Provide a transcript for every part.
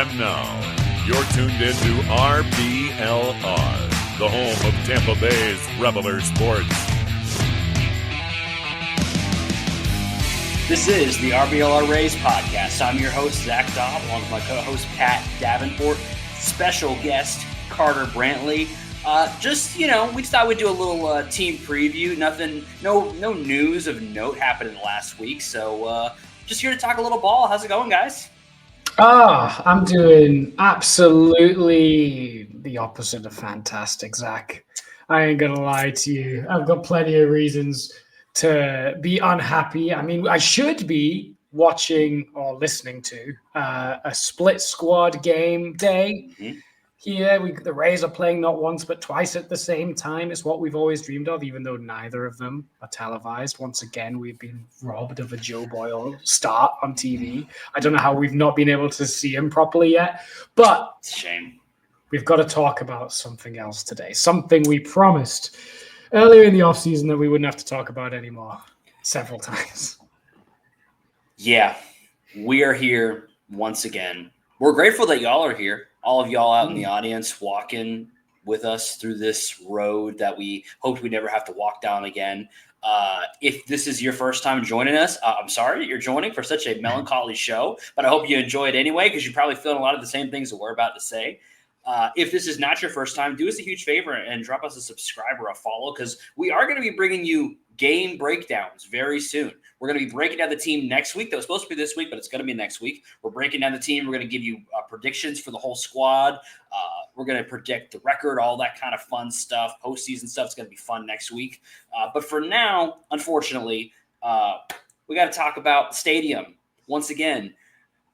And now, you're tuned into RBLR, the home of Tampa Bay's RBLR Sports. This is the RBLR Rays podcast. I'm your host, Zach Dobb, along with my co-host, Pat Davenport. Special guest, Carter Brantley. We thought we'd do a little team preview. No news of note happened in the last week. So just here to talk a little ball. How's it going, guys? I'm doing absolutely the opposite of fantastic, Zach. I ain't going to lie to you. I've got plenty of reasons to be unhappy. I mean, I should be watching or listening to a split squad game day. Mm-hmm. Here, the Rays are playing not once but twice at the same time. It's what we've always dreamed of, even though neither of them are televised. Once again, we've been robbed of a Joe Boyle start on TV. I don't know how we've not been able to see him properly yet, but it's a shame. We've got to talk about something else today, something we promised earlier in the offseason that we wouldn't have to talk about anymore several times. Yeah, we are here once again. We're grateful that y'all are here. All of y'all out in the audience walking with us through this road that we hoped we'd never have to walk down again. If this is your first time joining us, I'm sorry that you're joining for such a melancholy show, but I hope you enjoy it anyway because you're probably feeling a lot of the same things that we're about to say. If this is not your first time, do us a huge favor and drop us a subscribe or a follow because we are going to be bringing you game breakdowns very soon. We're going to be breaking down the team next week. That was supposed to be this week, but it's going to be next week. We're breaking down the team. We're going to give you predictions for the whole squad. We're going to predict the record, all that kind of fun stuff. Postseason stuff is going to be fun next week. But for now, unfortunately, we got to talk about the stadium once again.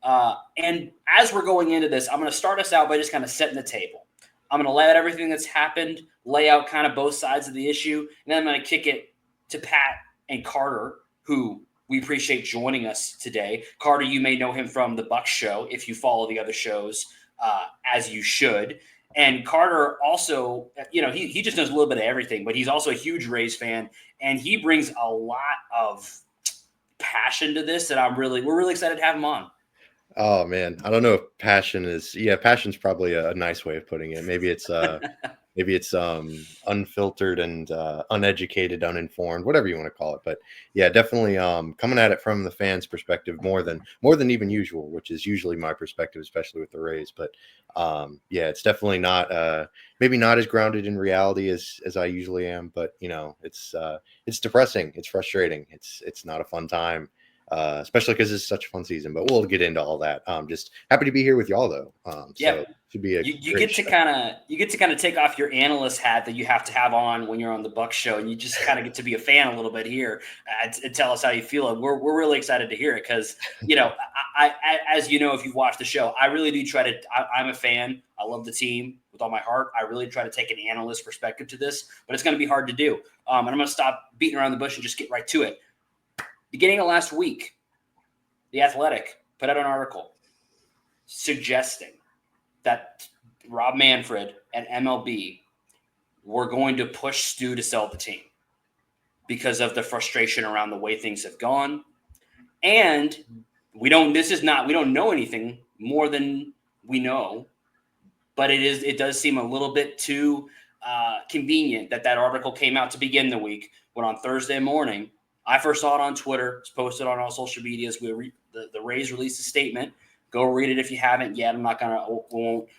And as we're going into this, I'm going to start us out by just kind of setting the table. I'm going to lay out everything that's happened, lay out kind of both sides of the issue, and then I'm going to kick it to Pat and Carter, who we appreciate joining us today. Carter, you may know him from the Bucks show if you follow the other shows, as you should. And Carter also, he just knows a little bit of everything, but he's also a huge Rays fan, and he brings a lot of passion to this that we're really excited to have him on. Oh man, I don't know if passion's probably a nice way of putting it. Maybe it's unfiltered and uneducated, uninformed, whatever you want to call it. But yeah, definitely coming at it from the fans' perspective more than even usual, which is usually my perspective, especially with the Rays. But it's definitely not maybe not as grounded in reality as I usually am. But it's depressing, it's frustrating, it's not a fun time. Especially because it's such a fun season, but we'll get into all that. Just happy to be here with y'all though. So should be you get to kind of take off your analyst hat that you have to have on when you're on the Bucks show, and you just kind of get to be a fan a little bit here and tell us how you feel. And we're really excited to hear it because I as you know if you've watched the show, I really do try to. I'm a fan. I love the team with all my heart. I really try to take an analyst perspective to this, but it's going to be hard to do. And I'm going to stop beating around the bush and just get right to it. Beginning of last week, The Athletic put out an article suggesting that Rob Manfred and MLB were going to push Stu to sell the team because of the frustration around the way things have gone. And we don't know anything more than we know, but it does seem a little bit too convenient that article came out to begin the week when on Thursday morning, I first saw it on Twitter. It's posted on all social medias. The Rays released a statement. Go read it if you haven't yet. Won't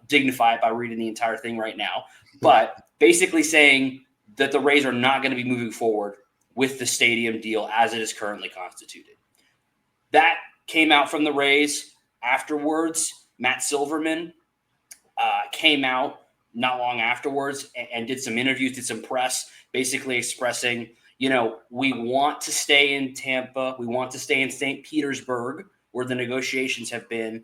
dignify it by reading the entire thing right now. But basically saying that the Rays are not going to be moving forward with the stadium deal as it is currently constituted. That came out from the Rays. Afterwards, Matt Silverman came out not long afterwards and did some interviews, did some press, basically expressing – we want to stay in Tampa. We want to stay in St. Petersburg, where the negotiations have been.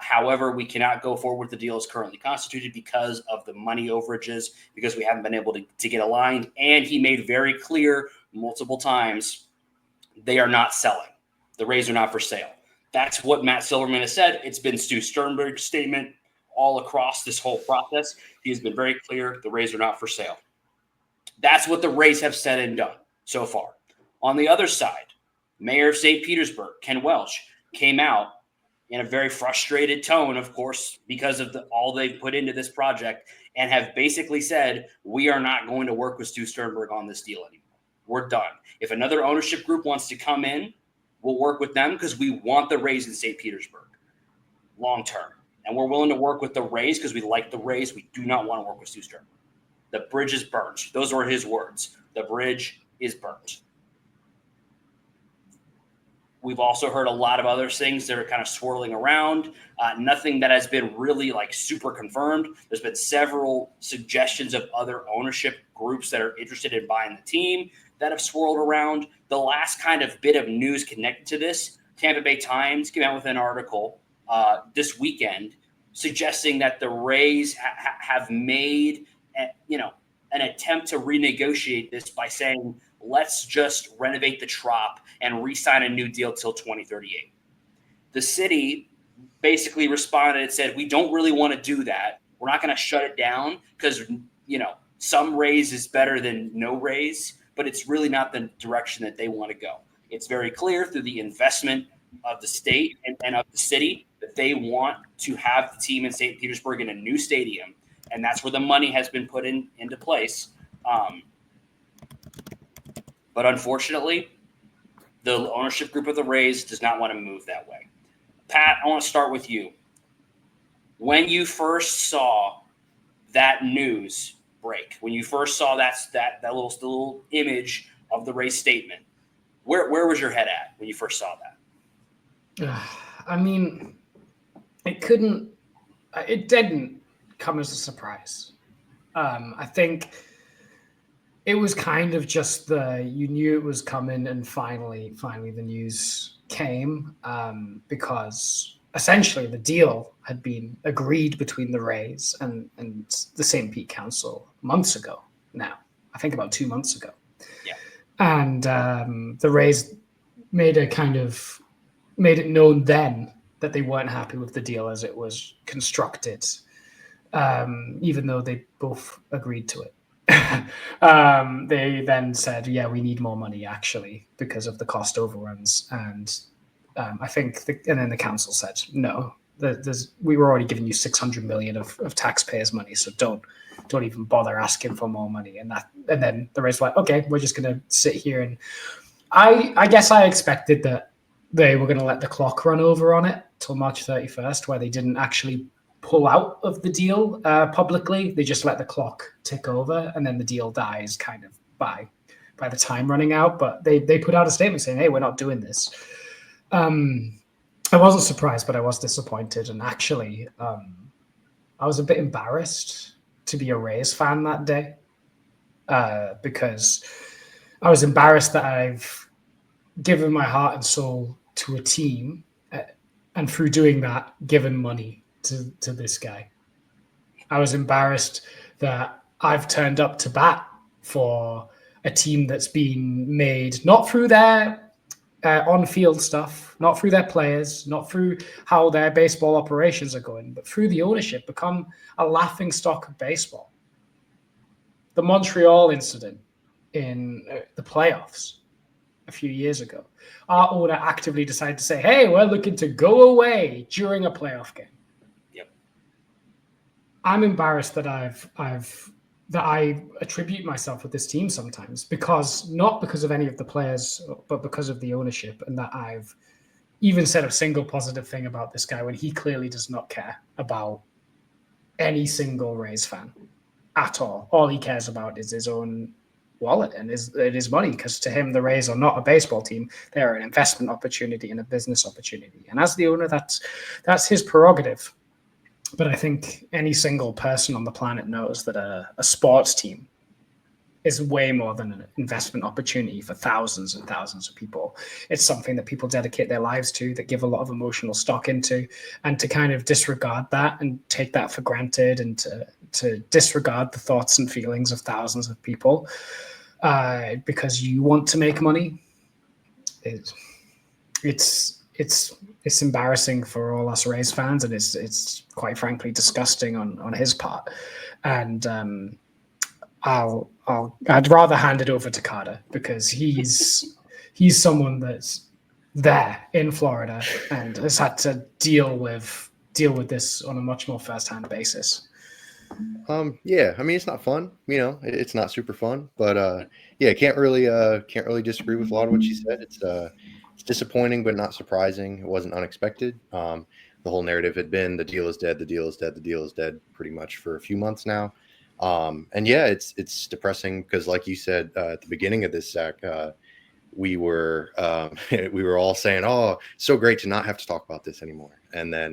However, we cannot go forward with the deal as currently constituted because of the money overages, because we haven't been able to get aligned. And he made very clear multiple times they are not selling. The Rays are not for sale. That's what Matt Silverman has said. It's been Stu Sternberg's statement all across this whole process. He has been very clear. The Rays are not for sale. That's what the Rays have said and done so far. On the other side, Mayor of St. Petersburg, Ken Welch, came out in a very frustrated tone, of course, because of all they've put into this project, and have basically said, we are not going to work with Stu Sternberg on this deal anymore. We're done. If another ownership group wants to come in, we'll work with them because we want the Rays in St. Petersburg long term. And we're willing to work with the Rays because we like the Rays. We do not want to work with Stu Sternberg. The bridge is burnt. Those were his words. The bridge is burnt. We've also heard a lot of other things that are kind of swirling around. Nothing that has been really like super confirmed. There's been several suggestions of other ownership groups that are interested in buying the team that have swirled around. The last kind of bit of news connected to this, Tampa Bay Times came out with an article this weekend suggesting that the Rays have made an attempt to renegotiate this by saying, let's just renovate the Trop and re-sign a new deal till 2038. The city basically responded and said, we don't really want to do that. We're not going to shut it down because, some Rays is better than no Rays, but it's really not the direction that they want to go. It's very clear through the investment of the state and of the city that they want to have the team in St. Petersburg in a new stadium, and that's where the money has been put into place. But unfortunately, the ownership group of the Rays does not want to move that way. Pat, I want to start with you. When you first saw that news break, when you first saw that little image of the Rays statement, where was your head at when you first saw that? I mean, it didn't come as a surprise. I think it was kind of just you knew it was coming, and finally the news came because essentially the deal had been agreed between the Rays and the St. Pete Council months ago now. I think about 2 months ago. Yeah. And the Rays made it known then that they weren't happy with the deal as it was constructed, even though they both agreed to it. They then said, yeah, we need more money actually because of the cost overruns. And I think, and then the council said, no, we were already giving you $600 million of taxpayers' money, so don't even bother asking for more money. And then the Rays were like, okay, we're just going to sit here. And I guess I expected that they were going to let the clock run over on it till March 31st, where they didn't actually pull out of the deal publicly. They just let the clock tick over, and then the deal dies kind of by the time running out. But they put out a statement saying, hey, we're not doing this. I wasn't surprised, but I was disappointed. And actually, I was a bit embarrassed to be a Rays fan that day because I was embarrassed that I've given my heart and soul to a team and through doing that, given money to this guy. I was embarrassed that I've turned up to bat for a team that's been made not through their on-field stuff, not through their players, not through how their baseball operations are going, but through the ownership, become a laughingstock of baseball. The Montreal incident in the playoffs a few years ago, our owner actively decided to say, hey, we're looking to go away during a playoff game. Yep. I'm embarrassed that I attribute myself with this team sometimes, not because of any of the players, but because of the ownership, and that I've even said a single positive thing about this guy when he clearly does not care about any single Rays fan at all. All he cares about is his own wallet and his money, because to him, the Rays are not a baseball team. They're an investment opportunity and a business opportunity. And as the owner, that's his prerogative. But I think any single person on the planet knows that a sports team is way more than an investment opportunity for thousands and thousands of people. It's something that people dedicate their lives to, that give a lot of emotional stock into, and to kind of disregard that and take that for granted, and to disregard the thoughts and feelings of thousands of people because you want to make money. It's embarrassing for all us Rays fans, and it's quite frankly disgusting on his part. And I'd rather hand it over to Carter, because he's someone that's there in Florida and has had to deal with this on a much more first-hand basis. Yeah, I mean, it's not fun, it's not super fun, but yeah, can't really disagree with a lot of what you said. It's disappointing, but not surprising. It wasn't unexpected. The whole narrative had been the deal is dead, the deal is dead, the deal is dead pretty much for a few months now. And yeah, it's depressing because like you said, at the beginning of this, Zach, we were we were all saying, "Oh, so great to not have to talk about this anymore." And then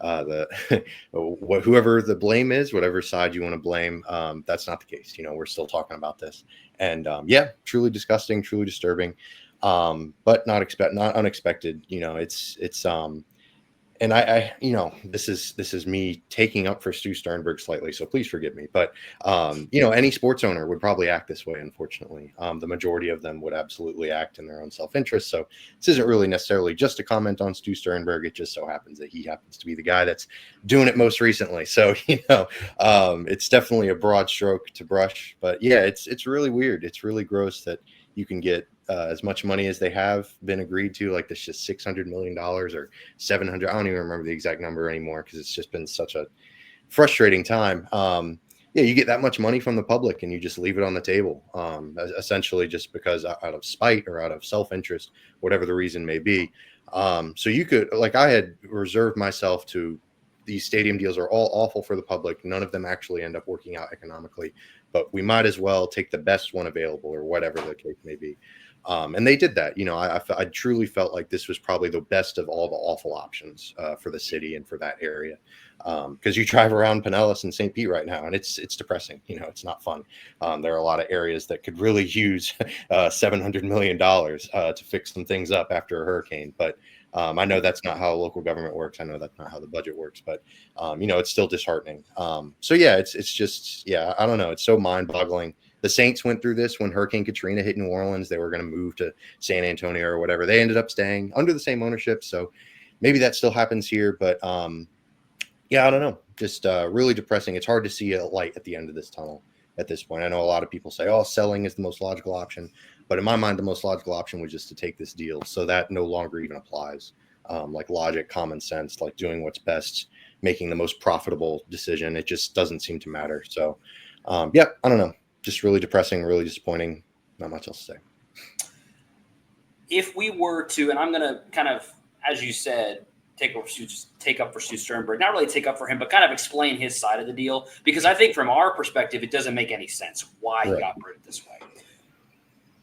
the whoever the blame is, whatever side you want to blame, that's not the case. We're still talking about this, and yeah, truly disgusting, truly disturbing, but not unexpected. And I this is me taking up for Stu Sternberg slightly, so please forgive me. But any sports owner would probably act this way. Unfortunately, the majority of them would absolutely act in their own self-interest. So this isn't really necessarily just a comment on Stu Sternberg. It just so happens that he happens to be the guy that's doing it most recently. So it's definitely a broad stroke to brush. But yeah, it's really weird. It's really gross that you can get as much money as they have been agreed to, like this just $600 million or 700. I don't even remember the exact number anymore because it's just been such a frustrating time. Yeah, you get that much money from the public and you just leave it on the table, essentially just because out of spite or out of self-interest, whatever the reason may be. So you could, like I had reserved myself to, these stadium deals are all awful for the public. None of them actually end up working out economically, but we might as well take the best one available or whatever the case may be. And they did that. I truly felt like this was probably the best of all the awful options for the city and for that area. Because you drive around Pinellas and St. Pete right now, and it's depressing. It's not fun. There are a lot of areas that could really use $700 million to fix some things up after a hurricane. But I know that's not how local government works. I know that's not how the budget works. But it's still disheartening. So yeah, it's just, yeah, I don't know. It's so mind-boggling. The Saints went through this when Hurricane Katrina hit New Orleans. They were going to move to San Antonio or whatever. They ended up staying under the same ownership. So maybe that still happens here. But yeah, I don't know. Just really depressing. It's hard to see a light at the end of this tunnel at this point. I know a lot of people say, oh, selling is the most logical option. But in my mind, the most logical option was just to take this deal. So that no longer even applies. Like logic, common sense, like doing what's best, making the most profitable decision. It just doesn't seem to matter. So yeah, I don't know. Just really depressing, really disappointing. Not much else to say. If we were to, and I'm going to kind of, as you said, take up for Stu Sternberg, not really take up for him, but kind of explain his side of the deal, because I think from our perspective, it doesn't make any sense why he operated this way.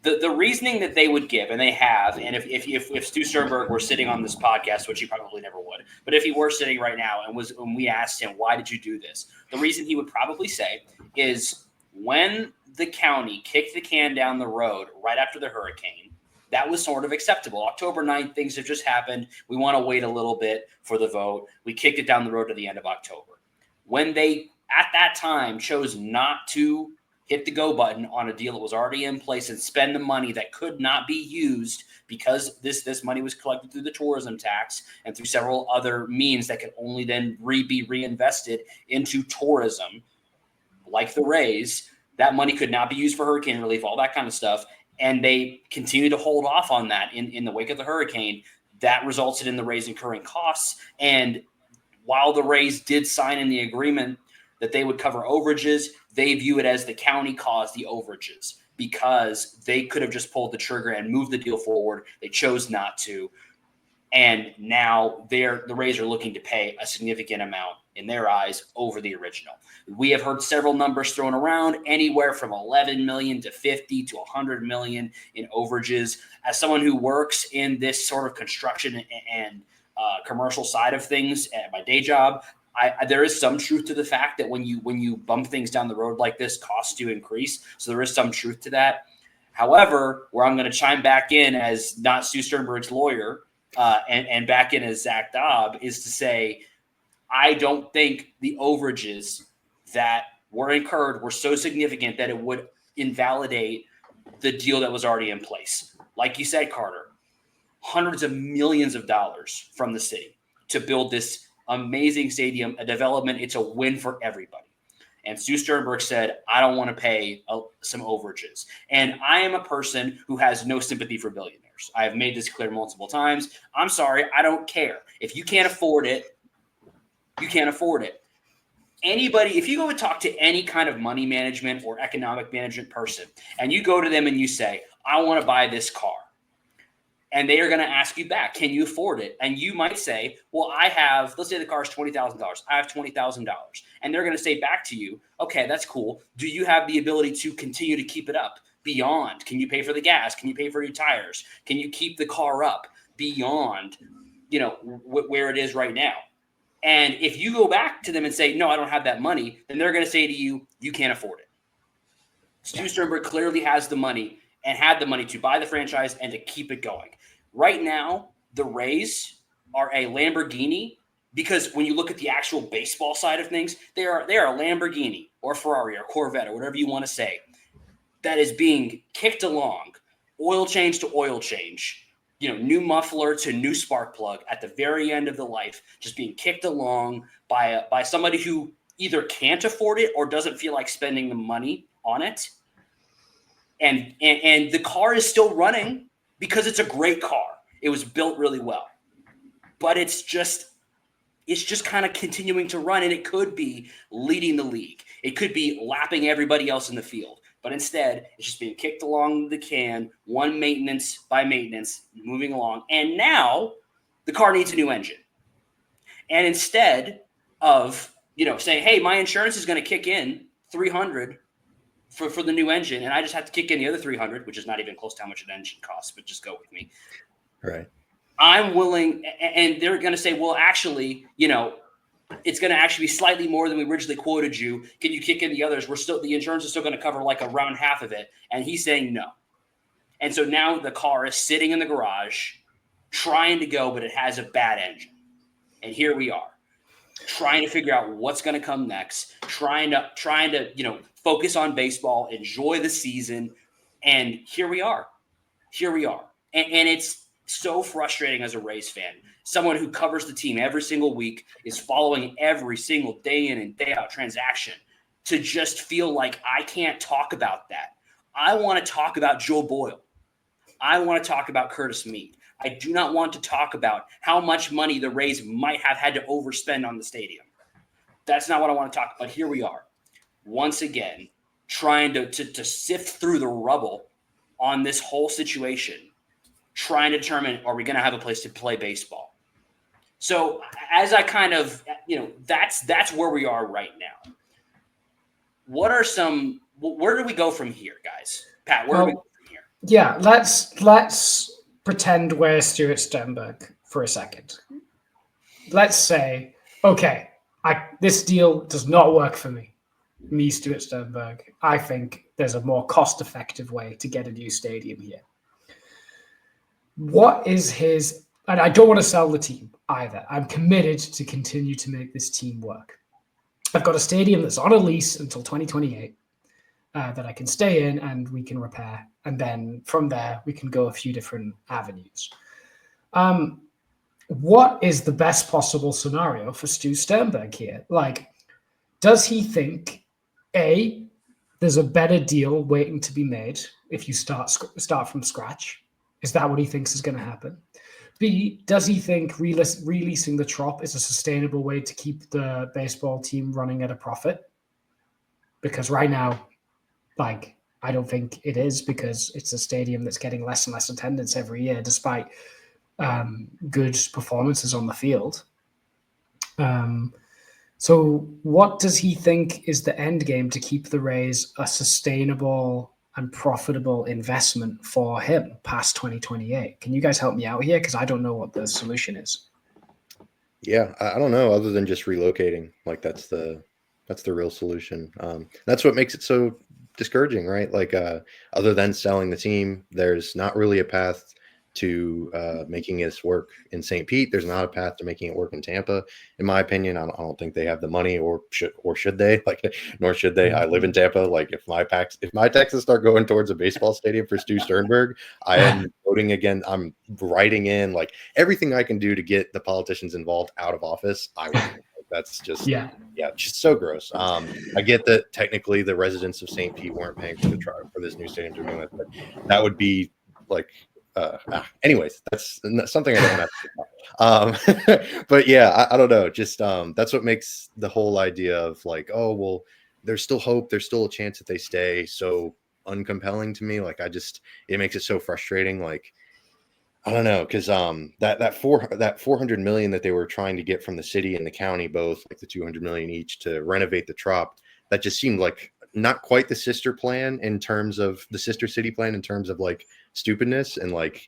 The reasoning that they would give, and they have, and if Stu Sternberg were sitting on this podcast, which he probably never would, but if he were sitting right now and we asked him, why did you do this? The reason he would probably say is, when the county kicked the can down the road right after the hurricane, that was sort of acceptable. October 9th, things have just happened. We want to wait a little bit for the vote. We kicked it down the road to the end of October. When they, at that time, chose not to hit the go button on a deal that was already in place and spend the money that could not be used because this money was collected through the tourism tax and through several other means that could only then be reinvested into tourism, like the Rays, that money could not be used for hurricane relief, all that kind of stuff. And they continue to hold off on that in the wake of the hurricane. That resulted in the Rays incurring costs. And while the Rays did sign in the agreement that they would cover overages, they view it as the county caused the overages because they could have just pulled the trigger and moved the deal forward. They chose not to. And now the Rays are looking to pay a significant amount in their eyes over the original. We have heard several numbers thrown around, anywhere from 11 million to 50 to 100 million in overages. As someone who works in this sort of construction and commercial side of things at my day job, there is some truth to the fact that when you bump things down the road like this, costs do increase. So there is some truth to that. However, where I'm going to chime back in as not Stu Sternberg's lawyer, and back in as Zach Dobb, is to say, I don't think the overages that were incurred were so significant that it would invalidate the deal that was already in place. Like you said, Carter, hundreds of millions of dollars from the city to build this amazing stadium, a development. It's a win for everybody. And Stu Sternberg said, I don't want to pay some overages. And I am a person who has no sympathy for billionaires. I have made this clear multiple times. I'm sorry. I don't care. If you can't afford it, you can't afford it. Anybody, if you go and talk to any kind of money management or economic management person, and you go to them and you say, I want to buy this car, and they are going to ask you back, can you afford it? And you might say, well, I have, let's say the car is $20,000. I have $20,000. And they're going to say back to you, okay, that's cool. Do you have the ability to continue to keep it up beyond? Can you pay for the gas? Can you pay for your tires? Can you keep the car up beyond, where it is right now? And if you go back to them and say, no, I don't have that money, then they're going to say to you, you can't afford it. Stu Sternberg clearly has the money and had the money to buy the franchise and to keep it going. Right now, the Rays are a Lamborghini, because when you look at the actual baseball side of things, they are a Lamborghini or Ferrari or Corvette or whatever you want to say that is being kicked along, oil change to oil change, new muffler to new spark plug at the very end of the life, just being kicked along by somebody who either can't afford it or doesn't feel like spending the money on it. And the car is still running because it's a great car. It was built really well, but it's just kind of continuing to run, and it could be leading the league. It could be lapping everybody else in the field. But instead, it's just being kicked along the can, one maintenance by maintenance, moving along. And now the car needs a new engine. And instead of, saying, hey, my insurance is going to kick in $300 for the new engine, and I just have to kick in the other $300, which is not even close to how much an engine costs, but just go with me. Right. I'm willing, and they're going to say, well, actually, it's going to actually be slightly more than we originally quoted you. Can you kick in the others? The insurance is still going to cover like around half of it. And he's saying no. And so now the car is sitting in the garage trying to go, but it has a bad engine. And here we are trying to figure out what's going to come next, trying to, focus on baseball, enjoy the season. And here we are. And it's so frustrating as a Rays fan. Someone who covers the team every single week, is following every single day in and day out transaction, to just feel like I can't talk about that. I want to talk about Joe Boyle. I want to talk about Curtis Meade. I do not want to talk about how much money the Rays might have had to overspend on the stadium. That's not what I want to talk about. Here we are, once again, trying to sift through the rubble on this whole situation, trying to determine, are we going to have a place to play baseball? So as I kind of, that's where we are right now. Where do we go from here, guys? Pat, where do we go from here? Yeah, let's pretend we're Stuart Sternberg for a second. Let's say, okay, this deal does not work for me, Stuart Sternberg. I think there's a more cost-effective way to get a new stadium here. What is his, and I don't want to sell the team either. I'm committed to continue to make this team work. I've got a stadium that's on a lease until 2028 that I can stay in and we can repair. And then from there, we can go a few different avenues. What is the best possible scenario for Stu Sternberg here? Like, does he think, A, there's a better deal waiting to be made if you start from scratch? Is that what he thinks is going to happen? B, does he think releasing the Trop is a sustainable way to keep the baseball team running at a profit? Because right now, I don't think it is, because it's a stadium that's getting less and less attendance every year, despite good performances on the field. So what does he think is the end game to keep the Rays a sustainable and profitable investment for him past 2028? Can you guys help me out here? Because I don't know what the solution is. Yeah, I don't know, other than just relocating. Like that's the real solution. That's what makes it so discouraging, right? Other than selling the team, there's not really a path to making this work in St. Pete. There's not a path to making it work in Tampa, in my opinion. I don't think they have the money, or should they? Nor should they. I live in Tampa. If my taxes start going towards a baseball stadium for Stu Sternberg, I am voting again. I'm writing in everything I can do to get the politicians involved out of office. I will. That's just just so gross. I get that technically the residents of St. Pete weren't paying for this new stadium to begin with, but that would be anyways, that's something I don't have to talk about. But yeah, I don't know. Just that's what makes the whole idea of like, oh well, there's still hope, there's still a chance that they stay, so uncompelling to me. Like it makes it so frustrating. Like I don't know, because that 400 million that they were trying to get from the city and the county, both like the 200 million each to renovate the Trop, that just seemed like not quite the sister plan in terms of the sister city plan in terms of like stupidness and like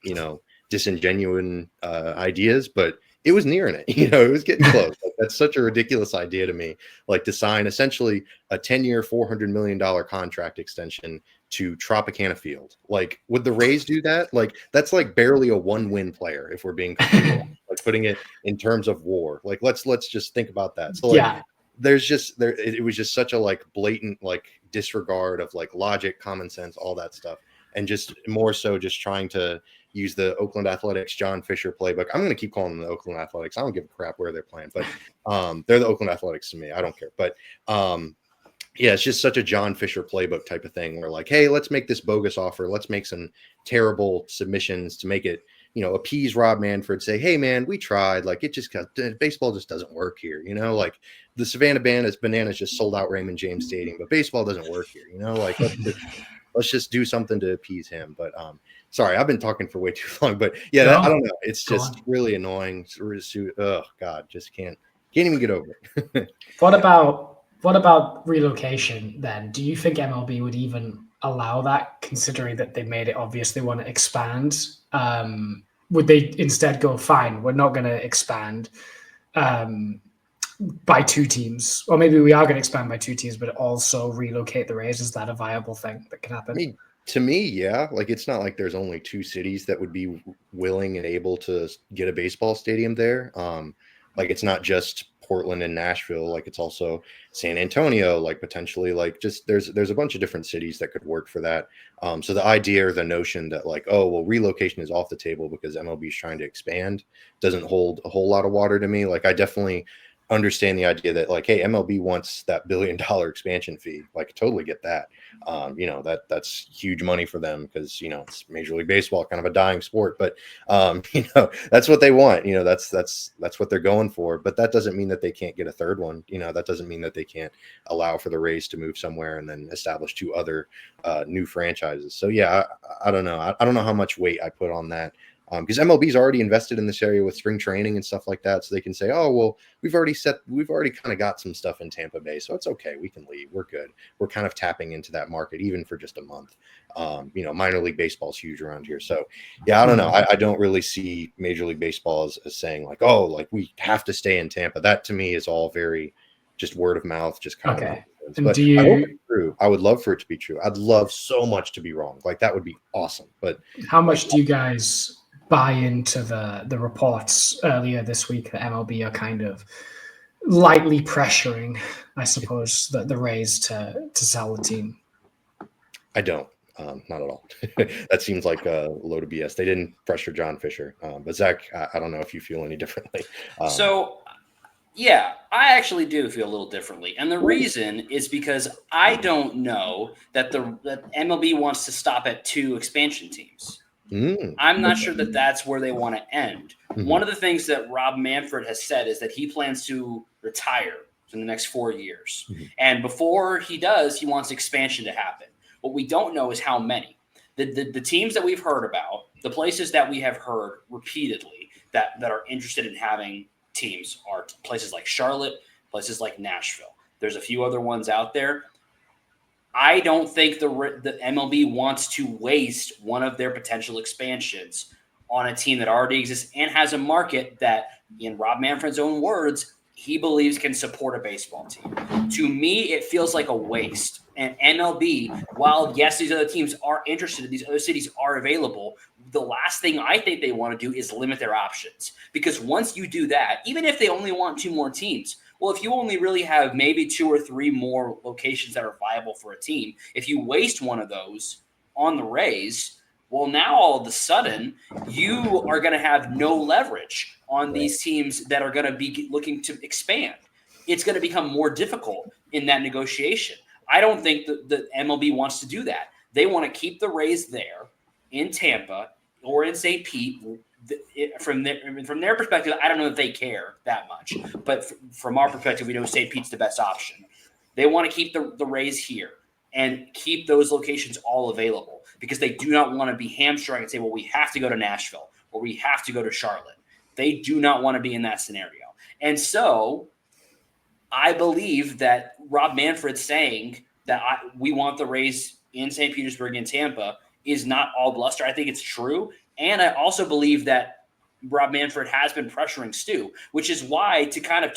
disingenuine ideas, but it was nearing it. It was getting close. Like, that's such a ridiculous idea to me. Like to sign essentially a 10-year, $400 million contract extension to Tropicana Field. Like, would the Rays do that? Like, that's like barely a 1-win player if we're being completely honest. Like putting it in terms of WAR. Like, let's just think about that. So like, it was just such a like blatant like disregard of like logic, common sense, all that stuff, and just more so just trying to use the Oakland Athletics John Fisher playbook. I'm going to keep calling them the Oakland Athletics. I don't give a crap where they're playing, but they're the Oakland Athletics to me. I don't care. But yeah, it's just such a John Fisher playbook type of thing where like, hey, let's make this bogus offer. Let's make some terrible submissions to make it, appease Rob Manfred, say, hey man, we tried. Like baseball just doesn't work here. Like the Savannah Bananas just sold out Raymond James Stadium, but baseball doesn't work here. Like let's just do something to appease him. But sorry, I've been talking for way too long, but yeah, I don't know. It's just really annoying. Oh God, just can't even get over it. What about relocation then? Do you think MLB would even allow that, considering that they made it obvious they want to expand? Would they instead go, fine, we're not going to expand by 2 teams? Or maybe we are going to expand by 2 teams, but also relocate the Rays? Is that a viable thing that can happen? To me, yeah. Like, it's not like there's only 2 cities that would be willing and able to get a baseball stadium there. Like, it's not just Portland and Nashville. Like, it's also San Antonio, like potentially, like just there's a bunch of different cities that could work for that. So the idea or the notion that like, oh, well, relocation is off the table because MLB is trying to expand doesn't hold a whole lot of water to me. Like, I definitely understand the idea that like, hey, MLB wants that $1 billion expansion fee. Like, totally get that. That's huge money for them because it's Major League Baseball, kind of a dying sport, but that's what they want. That's what they're going for. But that doesn't mean that they can't get a third one. That doesn't mean that they can't allow for the Rays to move somewhere and then establish 2 other new franchises. So yeah, I don't know. I don't know how much weight I put on that. Because MLB's already invested in this area with spring training and stuff like that. So they can say, oh, well, we've already kind of got some stuff in Tampa Bay. So it's okay. We can leave. We're good. We're kind of tapping into that market, even for just a month. Minor league baseball is huge around here. So yeah, I don't know. I don't really see Major League Baseball as saying like, oh, like we have to stay in Tampa. That to me is all very just word of mouth, just kind of. But I hope it's true. I would love for it to be true. I'd love so much to be wrong. Like that would be awesome. But how much do you guys buy into the reports earlier this week that MLB are kind of lightly pressuring, I suppose, the Rays to sell the team? I don't. Not at all. That seems like a load of BS. They didn't pressure John Fisher. But Zach, I don't know if you feel any differently. Yeah, I actually do feel a little differently. And the reason is because I don't know that that MLB wants to stop at 2 expansion teams. I'm not sure that that's where they want to end. Mm-hmm. One of the things that Rob Manfred has said is that he plans to retire in the next 4 years. Mm-hmm. And before he does, he wants expansion to happen. What we don't know is how many. The teams that we've heard about, the places that we have heard repeatedly that are interested in having teams are places like Charlotte, places like Nashville. There's a few other ones out there. I don't think the MLB wants to waste one of their potential expansions on a team that already exists and has a market that, in Rob Manfred's own words, he believes can support a baseball team. To me, it feels like a waste. And MLB, while yes, these other teams are interested, these other cities are available, the last thing I think they want to do is limit their options. Because once you do that, even if they only want 2 more teams, well, if you only really have maybe 2 or 3 more locations that are viable for a team, if you waste one of those on the Rays, well, now all of a sudden you are going to have no leverage on these teams that are going to be looking to expand. It's going to become more difficult in that negotiation. I don't think that the MLB wants to do that. They want to keep the Rays there in Tampa or in St. Pete, from their perspective, I don't know if they care that much. But from our perspective, we know St. Pete's the best option. They want to keep the Rays here and keep those locations all available because they do not want to be hamstrung and say, well, we have to go to Nashville or we have to go to Charlotte. They do not want to be in that scenario. And so I believe that Rob Manfred saying that we want the Rays in St. Petersburg and Tampa is not all bluster. I think it's true. And I also believe that Rob Manfred has been pressuring Stu, which is why to kind of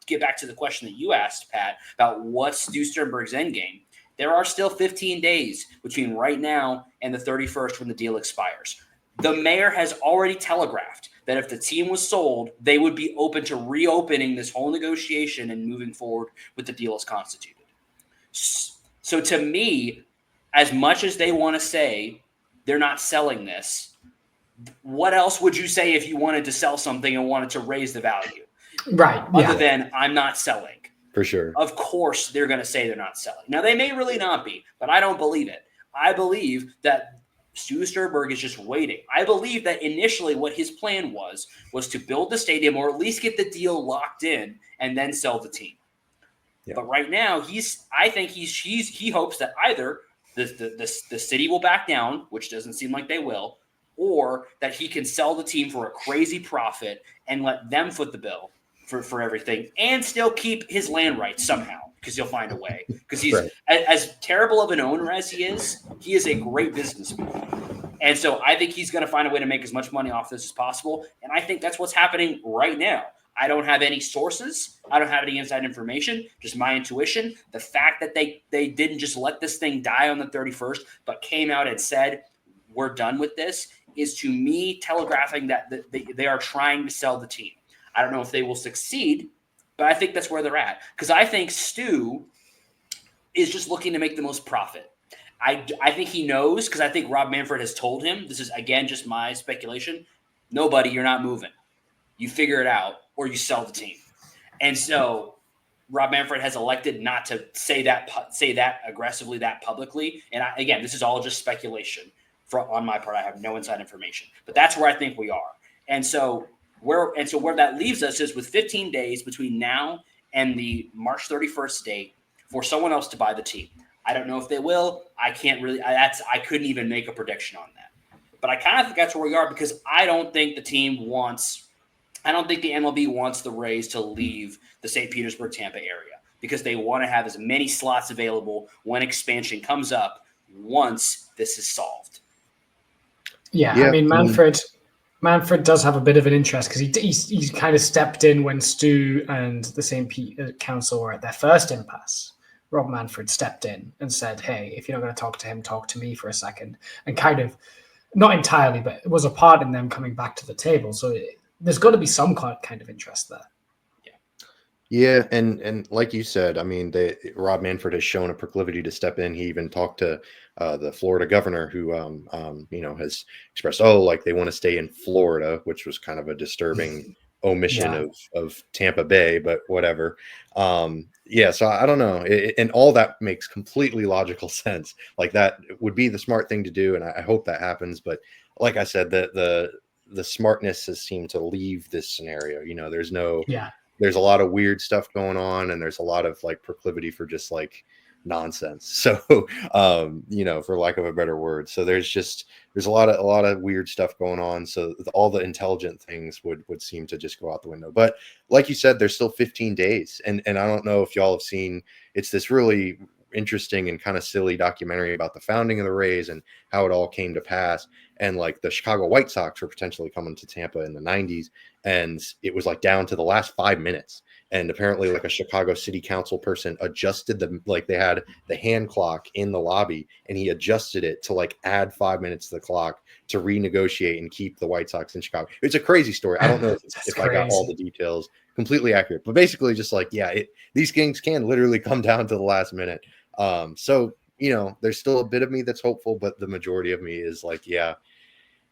get back to the question that you asked, Pat, about what's Stu Sternberg's end game. There are still 15 days between right now and the 31st when the deal expires. The mayor has already telegraphed that if the team was sold, they would be open to reopening this whole negotiation and moving forward with the deal as constituted. So to me, as much as they want to say they're not selling this, what else would you say if you wanted to sell something and wanted to raise the value? Right. Other than I'm not selling. For sure. Of course, they're going to say they're not selling. Now, they may really not be, but I don't believe it. I believe that Stu Sternberg is just waiting. I believe that initially what his plan was to build the stadium or at least get the deal locked in and then sell the team. Yeah. But right now, I think he hopes that either the city will back down, which doesn't seem like they will, or that he can sell the team for a crazy profit and let them foot the bill for everything and still keep his land rights somehow because he'll find a way. Because he's right. As terrible of an owner as he is a great businessman. And so I think he's going to find a way to make as much money off this as possible. And I think that's what's happening right now. I don't have any sources. I don't have any inside information, just my intuition. The fact that they didn't just let this thing die on the 31st, but came out and said, we're done with this, is to me telegraphing that they are trying to sell the team. I don't know if they will succeed, but I think that's where they're at. Because I think Stu is just looking to make the most profit. I think he knows, because I think Rob Manfred has told him, this is, again, just my speculation, nobody, you're not moving. You figure it out, or you sell the team. And so Rob Manfred has elected not to say that aggressively, that publicly. And again, this is all just speculation on my part. I have no inside information. But that's where I think we are. And so where that leaves us is with 15 days between now and the March 31st date for someone else to buy the team. I don't know if they will. I couldn't even make a prediction on that. But I kind of think that's where we are because I don't think the MLB wants the Rays to leave the St. Petersburg, Tampa area because they want to have as many slots available when expansion comes up once this is solved. Yeah. I mean, Manfred does have a bit of an interest because he kind of stepped in when Stu and the St. Pete Council were at their first impasse. Rob Manfred stepped in and said, hey, if you're not going to talk to him, talk to me for a second. And kind of, not entirely, but it was a part in them coming back to the table. So there's got to be some kind of interest there. Yeah, and like you said, I mean, Rob Manfred has shown a proclivity to step in. He even talked to the Florida governor, who has expressed, they want to stay in Florida, which was kind of a disturbing omission of Tampa Bay, but whatever. So I don't know, and all that makes completely logical sense. Like that would be the smart thing to do, and I hope that happens. But like I said, the smartness has seemed to leave this scenario. There's a lot of weird stuff going on, and there's a lot of like proclivity for just like nonsense. So, for lack of a better word. So there's a lot of weird stuff going on. So all the intelligent things would seem to just go out the window. But like you said, there's still 15 days. And I don't know if y'all have seen, it's this really interesting and kind of silly documentary about the founding of the Rays and how it all came to pass. And like the Chicago White Sox were potentially coming to Tampa in the 90s. And it was like down to the last 5 minutes. And apparently like a Chicago City Council person adjusted they had the hand clock in the lobby, and he adjusted it to like add 5 minutes to the clock to renegotiate and keep the White Sox in Chicago. It's a crazy story. I don't know if I got all the details completely accurate, but basically just like, these things can literally come down to the last minute. So there's still a bit of me that's hopeful, but the majority of me is like,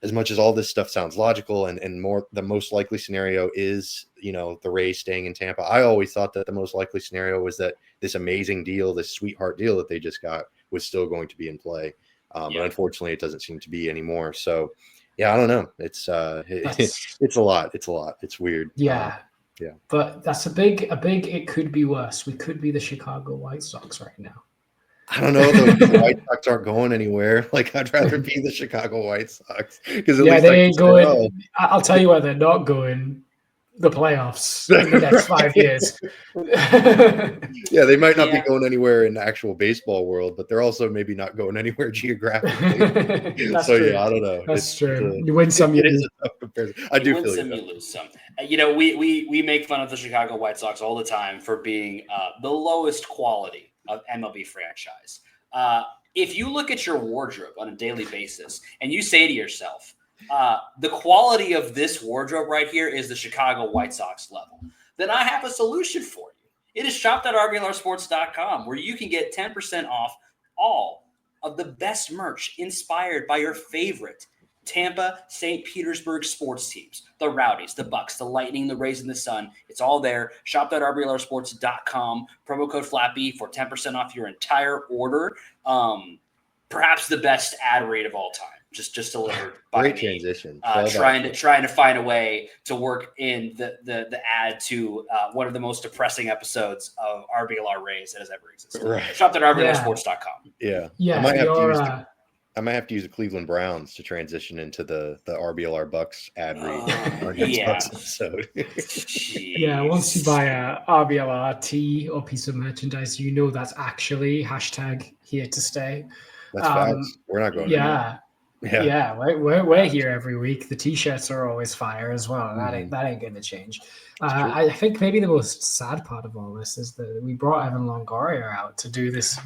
as much as all this stuff sounds logical and more, the most likely scenario is, the Rays staying in Tampa. I always thought that the most likely scenario was that this amazing deal, this sweetheart deal that they just got, was still going to be in play. But unfortunately, it doesn't seem to be anymore. So, yeah, I don't know. It's it's a lot. It's weird. Yeah. Yeah. But that's a big, it could be worse. We could be the Chicago White Sox right now. I don't know. The White Sox aren't going anywhere. Like, I'd rather be the Chicago White Sox because at least they I ain't can going. say, I'll tell you where they're not going. The playoffs in the next 5 years. Yeah, they might not be going anywhere in the actual baseball world, but they're also maybe not going anywhere geographically. That's so true. yeah, I don't know. That's true. You win some, you lose. A tough comparison. I do feel some, you lose some. We make fun of the Chicago White Sox all the time for being the lowest quality of MLB franchise. If you look at your wardrobe on a daily basis and you say to yourself, the quality of this wardrobe right here is the Chicago White Sox level, then I have a solution for you. It is shop.RBLRsports.com, where you can get 10% off all of the best merch inspired by your favorite Tampa, St. Petersburg sports teams, the Rowdies, the Bucks, the Lightning, the Rays, and the Sun. It's all there. Shop.RBLRsports.com, promo code FLAPPY for 10% off your entire order. Perhaps the best ad rate of all time. Just delivered by great me. Transition. Trying to find a way to work in the ad to one of the most depressing episodes of RBLR Rays that has ever existed. Right. Shop.RBLRsports.com. Yeah. Yeah. I might have to use the Cleveland Browns to transition into the RBLR Bucks ad read our next episode. Yeah, once you buy a RBLR tee or piece of merchandise, you know that's actually hashtag here to stay. That's facts. We're not going anywhere. Yeah, we're here every week. The t-shirts are always fire as well. That ain't going to change. I think maybe the most sad part of all this is that we brought Evan Longoria out to do this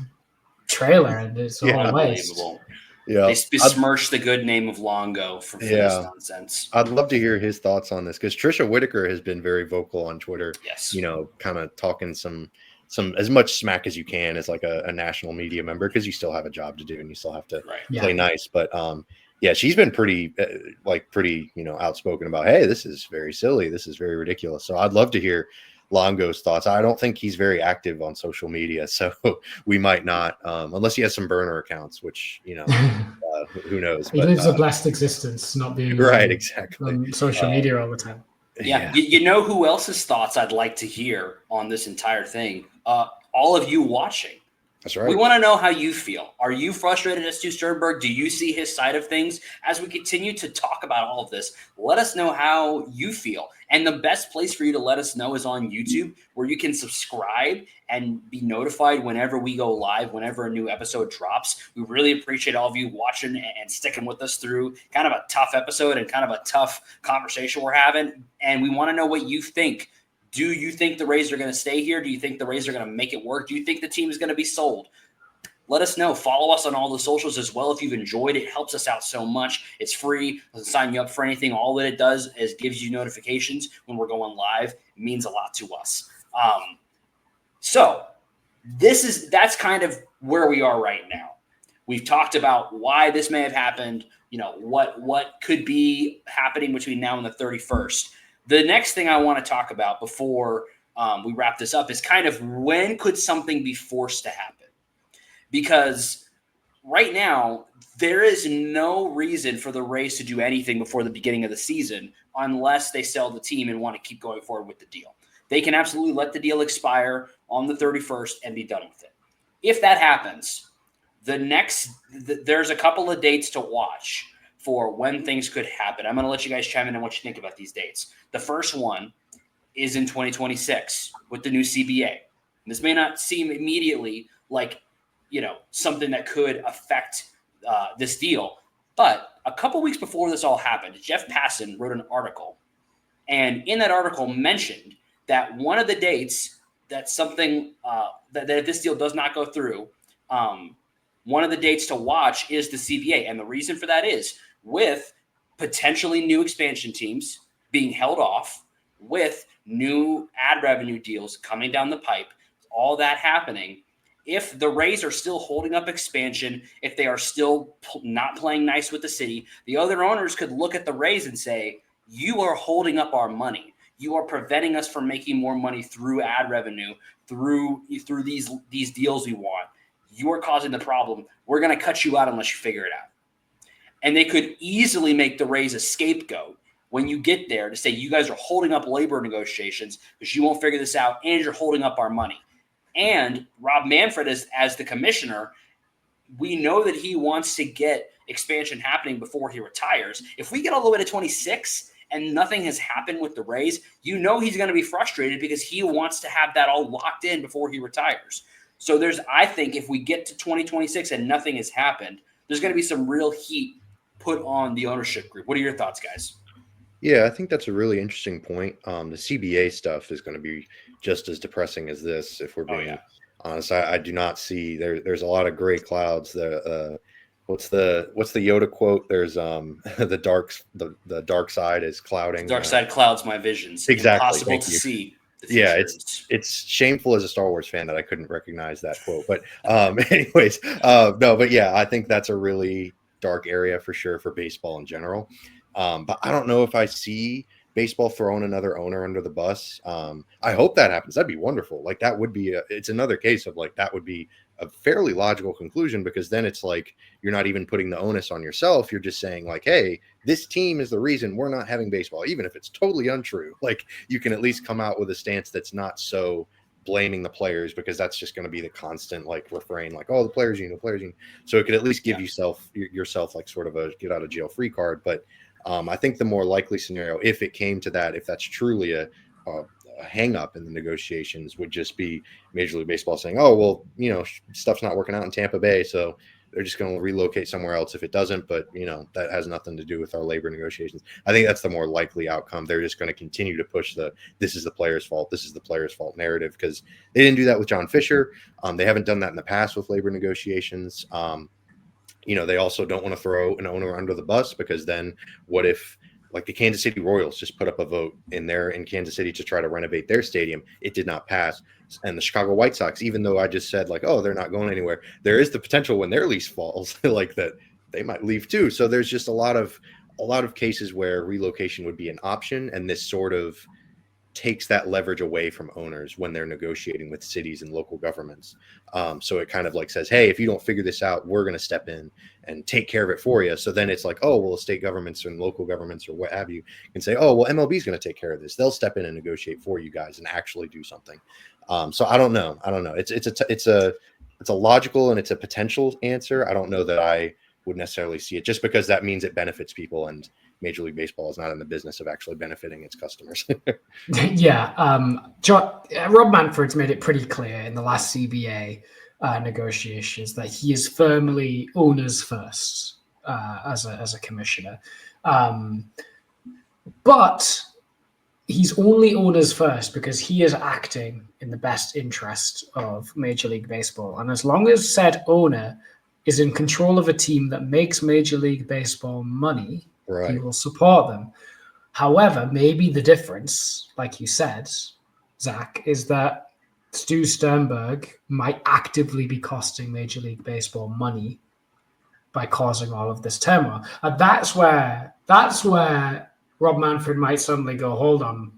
trailer, and it's all unbelievable. Yeah, they besmirched the good name of Longo for this nonsense. I'd love to hear his thoughts on this because Trisha Whitaker has been very vocal on Twitter. Yes, kind of talking some as much smack as you can as like a national media member, because you still have a job to do and you still have to play nice. But she's been pretty outspoken about, hey, this is very silly, this is very ridiculous. So I'd love to hear Longo's thoughts. I don't think he's very active on social media, so we might not, unless he has some burner accounts, which who knows. He lives a blessed existence, not being exactly on social media all the time. Yeah. You know who else's thoughts I'd like to hear on this entire thing? All of you watching. That's right. We want to know how you feel. Are you frustrated as Stu Sternberg? Do you see his side of things? As we continue to talk about all of this, let us know how you feel. And the best place for you to let us know is on YouTube, where you can subscribe and be notified whenever we go live, whenever a new episode drops. We really appreciate all of you watching and sticking with us through kind of a tough episode and kind of a tough conversation we're having. And we want to know what you think. Do you think the Rays are going to stay here? Do you think the Rays are going to make it work? Do you think the team is going to be sold? Let us know. Follow us on all the socials as well. If you've enjoyed it, it helps us out so much. It's free. Doesn't sign you up for anything. All that it does is gives you notifications when we're going live. It means a lot to us. So that's kind of where we are right now. We've talked about why this may have happened, what could be happening between now and the 31st. The next thing I want to talk about before we wrap this up is kind of when could something be forced to happen? Because right now, there is no reason for the Rays to do anything before the beginning of the season unless they sell the team and want to keep going forward with the deal. They can absolutely let the deal expire on the 31st and be done with it. If that happens, there's a couple of dates to watch for when things could happen. I'm going to let you guys chime in on what you think about these dates. The first one is in 2026 with the new CBA. This may not seem immediately like, something that could affect this deal. But a couple weeks before this all happened, Jeff Passan wrote an article. And in that article mentioned that one of the dates that something that if this deal does not go through, one of the dates to watch is the CBA. And the reason for that is with potentially new expansion teams being held off, with new ad revenue deals coming down the pipe, all that happening, if the Rays are still holding up expansion, if they are still not playing nice with the city, the other owners could look at the Rays and say, you are holding up our money. You are preventing us from making more money through ad revenue, through these deals we want. you're causing the problem. We're going to cut you out unless you figure it out. And they could easily make the Rays a scapegoat when you get there to say, you guys are holding up labor negotiations because you won't figure this out, and you're holding up our money. And Rob Manfred, as the commissioner, we know that he wants to get expansion happening before he retires. If we get all the way to 26 and nothing has happened with the Rays, you know he's going to be frustrated because he wants to have that all locked in before he retires. So I think if we get to 2026 and nothing has happened, there's going to be some real heat put on the ownership group. What are your thoughts, guys? Yeah, I think that's a really interesting point. The CBA stuff is going to be just as depressing as this, if we're being honest. I do not see there's a lot of gray clouds. What's the Yoda quote? There's the dark side is clouding. The dark side clouds my visions. Exactly. Impossible to see. Yeah, it's shameful as a Star Wars fan that I couldn't recognize that quote. But anyways, no, but yeah, I think that's a really dark area for sure for baseball in general. But I don't know if I see baseball throwing another owner under the bus. I hope that happens. That'd be wonderful. Like that would be it's another case of like that would be a fairly logical conclusion, because then it's like you're not even putting the onus on yourself. You're just saying like, hey, this team is the reason we're not having baseball, even if it's totally untrue. Like you can at least come out with a stance that's not so blaming the players, because that's just going to be the constant like refrain, like, oh, the players union. So it could at least give yourself like sort of a get out of jail free card. But I think the more likely scenario, if it came to that, if that's truly a hang up in the negotiations, would just be Major League Baseball saying, oh, well, stuff's not working out in Tampa Bay, so they're just going to relocate somewhere else if it doesn't. But, that has nothing to do with our labor negotiations. I think that's the more likely outcome. They're just going to continue to push this is the player's fault narrative, because they didn't do that with John Fisher. They haven't done that in the past with labor negotiations. They also don't want to throw an owner under the bus, because then what if, like the Kansas City Royals just put up a vote in Kansas City to try to renovate their stadium. It did not pass. And the Chicago White Sox, even though I just said like, oh, they're not going anywhere, there is the potential when their lease falls like that they might leave too. So there's just a lot of cases where relocation would be an option. And this sort of takes that leverage away from owners when they're negotiating with cities and local governments. So it kind of like says, hey, if you don't figure this out, we're going to step in and take care of it for you. So then it's like, oh, well, state governments and local governments or what have you can say, oh, well, MLB is going to take care of this. They'll step in and negotiate for you guys and actually do something. So I don't know. It's a logical and it's a potential answer. I don't know that I would necessarily see it, just because that means it benefits people, and Major League Baseball is not in the business of actually benefiting its customers. Yeah. Rob Manfred's made it pretty clear in the last CBA negotiations that he is firmly owners first as a commissioner. But he's only owners first because he is acting in the best interest of Major League Baseball. And as long as said owner is in control of a team that makes Major League Baseball money, right, he will support them. However, maybe the difference, like you said, Zach, is that Stu Sternberg might actively be costing Major League Baseball money by causing all of this turmoil. And that's where Rob Manfred might suddenly go, hold on,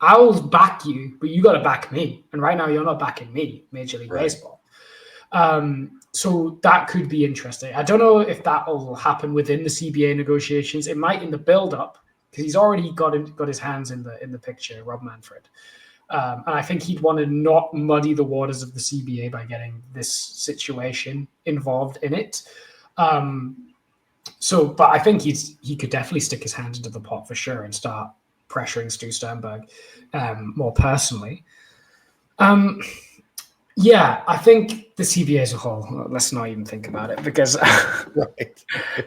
I'll back you, but you got to back me. And right now you're not backing me, Major League Baseball. So that could be interesting. I don't know if that will happen within the CBA negotiations. It might in the build-up, because he's already got his hands in the picture, Rob Manfred. And I think he'd want to not muddy the waters of the CBA by getting this situation involved in it. But I think he could definitely stick his hand into the pot for sure and start pressuring Stu Sternberg more personally. Yeah, I think the CBA as a whole, let's not even think about it, because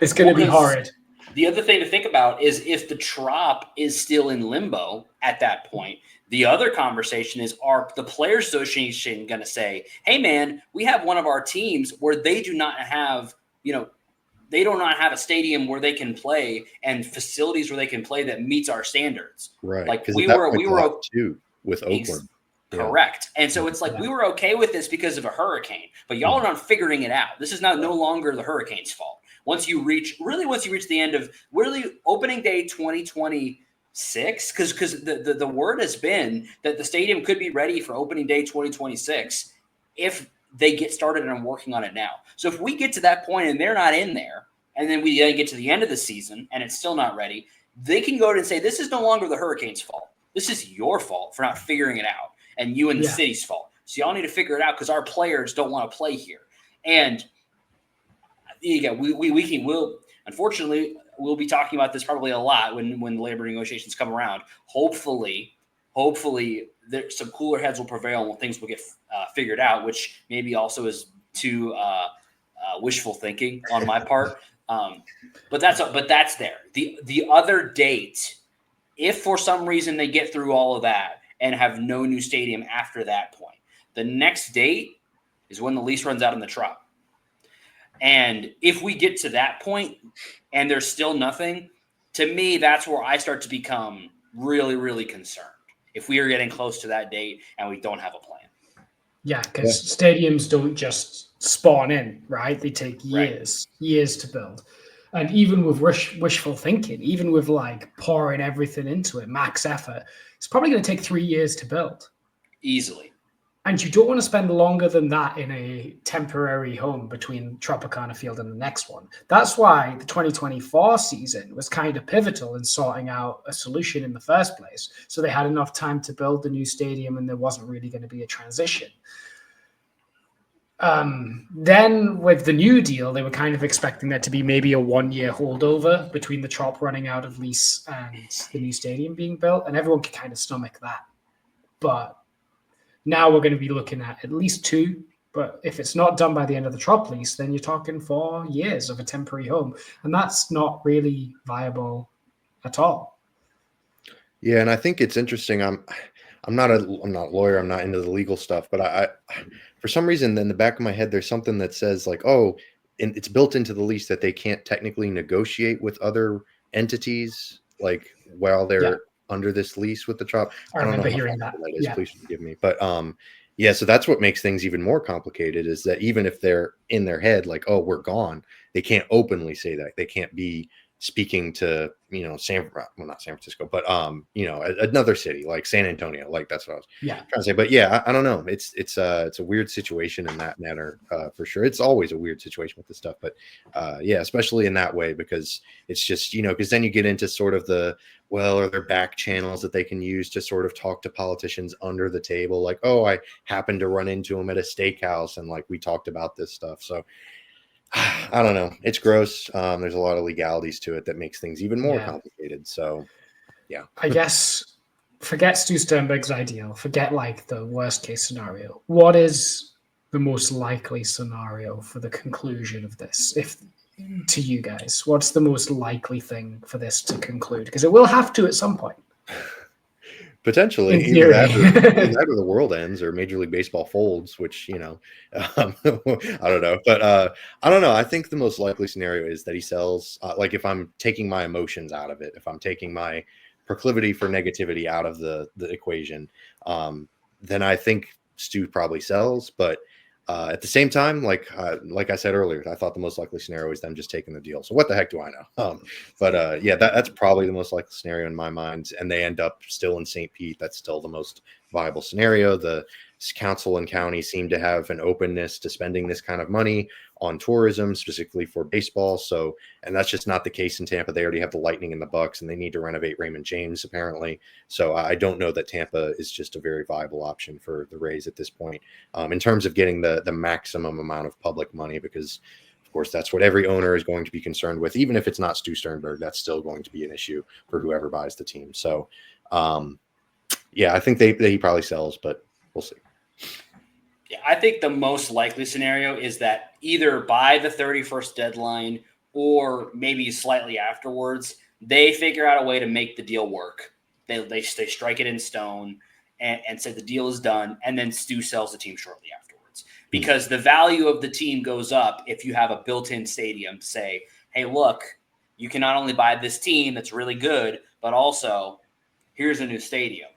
it's going to be horrid. The other thing to think about is if the trop is still in limbo at that point, the other conversation is, are the Players Association going to say, hey, man, we have one of our teams where they do not have, they do not have a stadium where they can play and facilities where they can play that meets our standards. Right. Like we were too with Oakland. Correct. And so it's like we were okay with this because of a hurricane, but y'all are not figuring it out. This is no longer the hurricane's fault. Once you reach the end of opening day 2026, because the word has been that the stadium could be ready for opening day 2026 if they get started on working on it now. So if we get to that point and they're not in there, and then we get to the end of the season and it's still not ready, they can go and say, this is no longer the Hurricanes' fault. This is your fault for not figuring it out, and you and the city's fault. So y'all need to figure it out because our players don't want to play here. And unfortunately, we'll be talking about this probably a lot when the labor negotiations come around. Hopefully some cooler heads will prevail and things will get figured out, which maybe also is too wishful thinking on my part. But that's there. The other date, if for some reason they get through all of that and have no new stadium after that point, the next date is when the lease runs out in the Trop. And if we get to that point and there's still nothing, to me, that's where I start to become really, really concerned. If we are getting close to that date and we don't have a plan. Yeah, because stadiums don't just spawn in, right? They take years to build. And even with wishful thinking, even with like pouring everything into it, max effort, it's probably going to take 3 years to build. Easily. And you don't want to spend longer than that in a temporary home between Tropicana Field and the next one. That's why the 2024 season was kind of pivotal in sorting out a solution in the first place. So they had enough time to build the new stadium and there wasn't really going to be a transition. Then with the new deal, they were kind of expecting there to be maybe a 1-year holdover between the Trop running out of lease and the new stadium being built. And everyone could kind of stomach that. But now we're going to be looking at least 2, but if it's not done by the end of the Trop lease, then you're talking 4 years of a temporary home, and that's not really viable at all. Yeah, and I think it's interesting. I'm not a lawyer. I'm not into the legal stuff, but I for some reason, in the back of my head, there's something that says like, oh, and it's built into the lease that they can't technically negotiate with other entities, like while they're under this lease with the Trop. I don't remember hearing that. Is. Please forgive me. But so that's what makes things even more complicated is that even if they're in their head like, oh, we're gone, they can't openly say that. They can't be speaking to, not San Francisco, but another city like San Antonio. Like that's what I was trying to say. But I don't know. It's a weird situation in that manner for sure. It's always a weird situation with this stuff, but especially in that way because it's just because then you get into sort of are there back channels that they can use to sort of talk to politicians under the table? Like, oh, I happened to run into them at a steakhouse and like we talked about this stuff. So I don't know. It's gross. There's a lot of legalities to it that makes things even more complicated. So, I guess forget Stu Sternberg's ideal. Forget like the worst case scenario. What is the most likely scenario for the conclusion of this? To you guys, what's the most likely thing for this to conclude? Because it will have to at some point. Potentially, either that or the world ends or Major League Baseball folds, which, I don't know. But I don't know. I think the most likely scenario is that he sells, like if I'm taking my emotions out of it, if I'm taking my proclivity for negativity out of the equation, then I think Stu probably sells. But at the same time, like I said earlier, I thought the most likely scenario is them just taking the deal. So what the heck do I know? That's probably the most likely scenario in my mind. And they end up still in St. Pete. That's still the most viable scenario. The council and county seem to have an openness to spending this kind of money on tourism, specifically for baseball. So, and that's just not the case in Tampa. They already have the Lightning and the Bucks, and they need to renovate Raymond James, apparently. So I don't know that Tampa is just a very viable option for the Rays at this point in terms of getting the maximum amount of public money, because, of course, that's what every owner is going to be concerned with. Even if it's not Stu Sternberg, that's still going to be an issue for whoever buys the team. So, I think he probably sells, but we'll see. Yeah, I think the most likely scenario is that either by the 31st deadline or maybe slightly afterwards, they figure out a way to make the deal work. They strike it in stone and say the deal is done, and then Stu sells the team shortly afterwards. Because the value of the team goes up if you have a built-in stadium to say, hey, look, you can not only buy this team that's really good, but also here's a new stadium.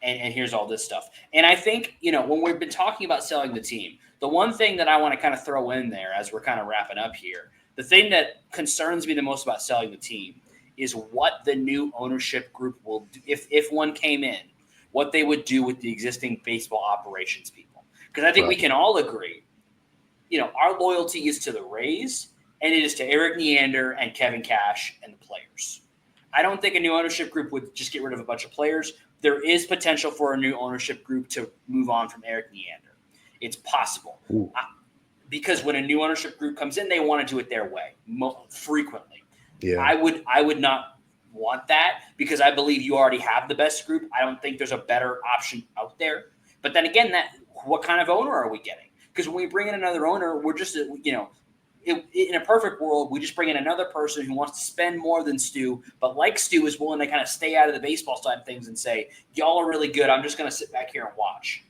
And here's all this stuff. And I think, when we've been talking about selling the team, the one thing that I want to kind of throw in there as we're kind of wrapping up here, the thing that concerns me the most about selling the team is what the new ownership group will do. If one came in, what they would do with the existing baseball operations people. Because I think we can all agree, our loyalty is to the Rays, and it is to Eric Neander and Kevin Cash and the players. I don't think a new ownership group would just get rid of a bunch of players. There is potential for a new ownership group to move on from Eric Neander. It's possible. Because when a new ownership group comes in, they want to do it their way frequently. Yeah. I would not want that because I believe you already have the best group. I don't think there's a better option out there. But then again, what kind of owner are we getting? Because when we bring in another owner, we're just, in a perfect world, we just bring in another person who wants to spend more than Stu, but like Stu is willing to kind of stay out of the baseball side of things and say, y'all are really good. I'm just going to sit back here and watch.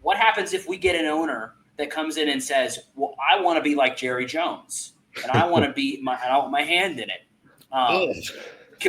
What happens if we get an owner that comes in and says, well, I want to be like Jerry Jones and I want to I want my hand in it.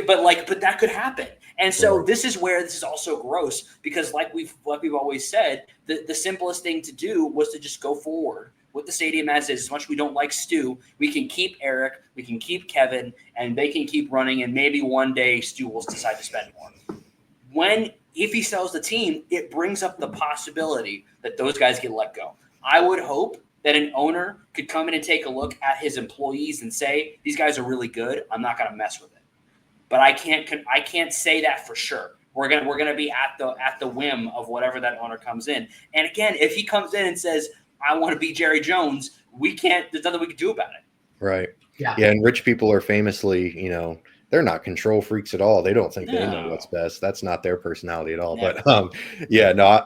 But that could happen. And so this is where this is also gross because like we've always said, the simplest thing to do was to just go forward with the stadium as is. As much as we don't like Stu, we can keep Eric, we can keep Kevin, and they can keep running, and maybe one day Stu will decide to spend more. If he sells the team, it brings up the possibility that those guys get let go. I would hope that an owner could come in and take a look at his employees and say, these guys are really good, I'm not going to mess with it. But I can't say that for sure. We're gonna be at the whim of whatever that owner comes in. And again, if he comes in and says, I want to be Jerry Jones, there's nothing we can do about it. Right. Yeah. And rich people are famously, they're not control freaks at all. They don't think they know what's best. That's not their personality at all. Never. But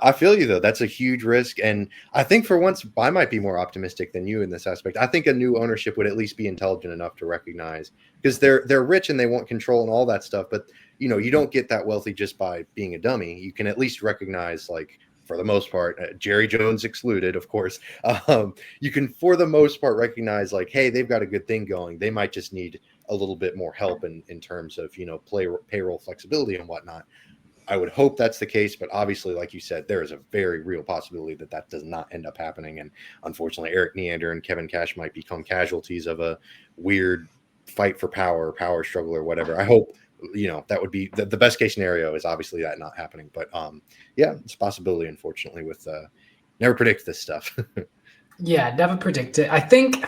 I feel you though. That's a huge risk. And I think for once I might be more optimistic than you in this aspect. I think a new ownership would at least be intelligent enough to recognize because they're rich and they want control and all that stuff. But you don't get that wealthy just by being a dummy. You can at least recognize, like, for the most part, Jerry Jones excluded, of course, you can, for the most part, recognize like, hey, they've got a good thing going. They might just need a little bit more help in terms of, payroll flexibility and whatnot. I would hope that's the case, but obviously, like you said, there is a very real possibility that does not end up happening. And unfortunately, Eric Neander and Kevin Cash might become casualties of a weird fight for power struggle or whatever. I hope that would be the best case scenario is obviously that not happening. But it's a possibility, unfortunately, with never predict this stuff. Yeah, never predict it. I think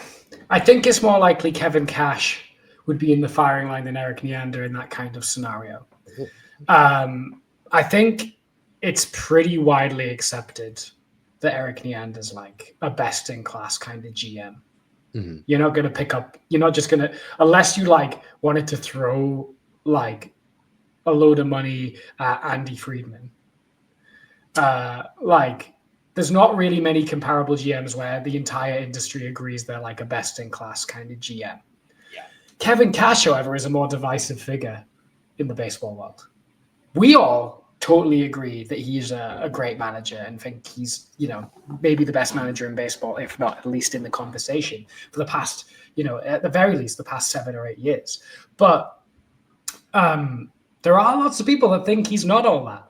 it's more likely Kevin Cash would be in the firing line than Eric Neander in that kind of scenario. I think it's pretty widely accepted that Eric Neander's like a best in class kind of GM. Mm-hmm. You're not just going to, unless you like wanted to throw like a load of money at Andy Friedman. There's not really many comparable GMs where the entire industry agrees they're like a best in class kind of GM. Yeah. Kevin Cash, however, is a more divisive figure in the baseball world. We all totally agree that he's a great manager and think he's, maybe the best manager in baseball, if not at least in the conversation for the past, at the very least, the past 7 or 8 years. But there are lots of people that think he's not all that.